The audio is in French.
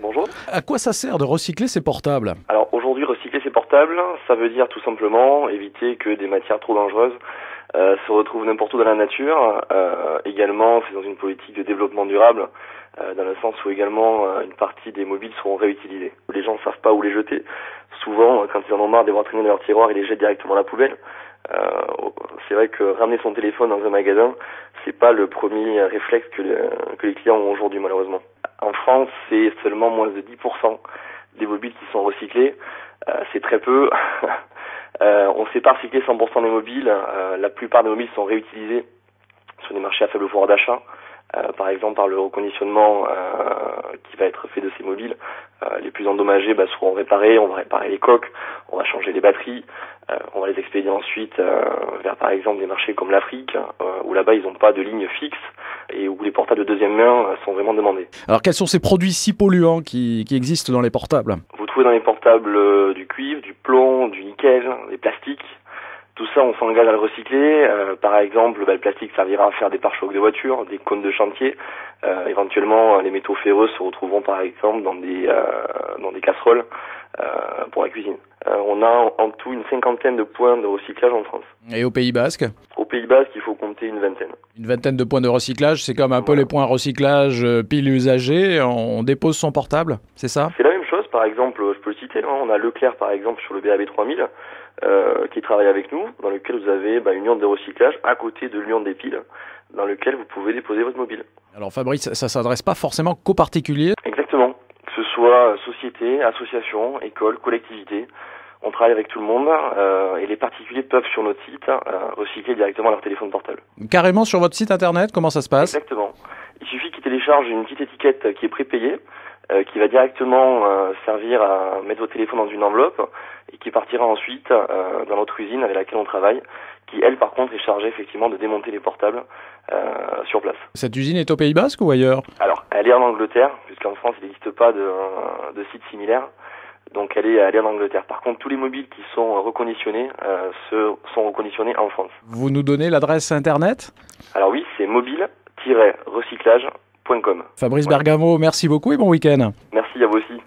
bonjour. À quoi ça sert de recycler ces portables? Alors aujourd'hui, recycler ces portables, ça veut dire tout simplement éviter que des matières trop dangereuses se retrouvent n'importe où dans la nature. Également, c'est dans une politique de développement durable, dans le sens où également une partie des mobiles seront réutilisés. Les gens ne savent pas où les jeter. Souvent, quand ils en ont marre de voir traîner dans leur tiroir, ils les jettent directement à la poubelle. C'est vrai que ramener son téléphone dans un magasin, c'est pas le premier réflexe que les clients ont aujourd'hui, malheureusement. En France, c'est seulement moins de 10% des mobiles qui sont recyclés. C'est très peu. On ne sait pas recycler 100% des mobiles. La plupart des mobiles sont réutilisés sur des marchés à faible pouvoir d'achat. Par exemple, par le reconditionnement qui va être fait de ces mobiles. Les plus endommagés seront réparés. On va réparer les coques, on va changer les batteries, on va les expédier ensuite vers par exemple des marchés comme l'Afrique, où là-bas ils n'ont pas de ligne fixe et où les portables de deuxième main sont vraiment demandés. Alors quels sont ces produits si polluants qui existent dans les portables? Vous trouvez dans les portables du cuivre, du plomb, du nickel, des plastiques. Tout ça, on s'engage à le recycler. Par exemple, le plastique servira à faire des pare-chocs de voitures, des cônes de chantier. Éventuellement, les métaux ferreux se retrouveront par exemple dans des casseroles pour la cuisine. On a en tout une 50aine de points de recyclage en France. Et au Pays Basque? Au Pays Basque, il faut compter une vingtaine. Une vingtaine de points de recyclage, c'est comme un peu les points recyclage piles usagées. On dépose son portable, c'est ça? C'est la même chose. Par exemple, je peux le citer, on a Leclerc par exemple sur le BAB 3000 qui travaille avec nous, dans lequel vous avez une urne de recyclage à côté de l'urne des piles, dans lequel vous pouvez déposer votre mobile. Alors Fabrice, ça s'adresse pas forcément qu'aux particuliers? Exactement, que ce soit société, association, école, collectivité, on travaille avec tout le monde et les particuliers peuvent sur notre site recycler directement leur téléphone portable. Carrément sur votre site internet, comment ça se passe? Exactement, il suffit qu'ils téléchargent une petite étiquette qui est prépayée, qui va directement servir à mettre votre téléphone dans une enveloppe et qui partira ensuite dans notre usine avec laquelle on travaille, qui elle par contre est chargée effectivement de démonter les portables sur place. Cette usine est au Pays Basque ou ailleurs? Alors elle est en Angleterre, puisqu'en France il n'existe pas de site similaire, donc elle est en Angleterre. Par contre tous les mobiles qui sont reconditionnés sont reconditionnés en France. Vous nous donnez l'adresse internet? Alors oui, c'est mobile-recyclage.com. Fabrice Bergamo, merci beaucoup et bon week-end. Merci à vous aussi.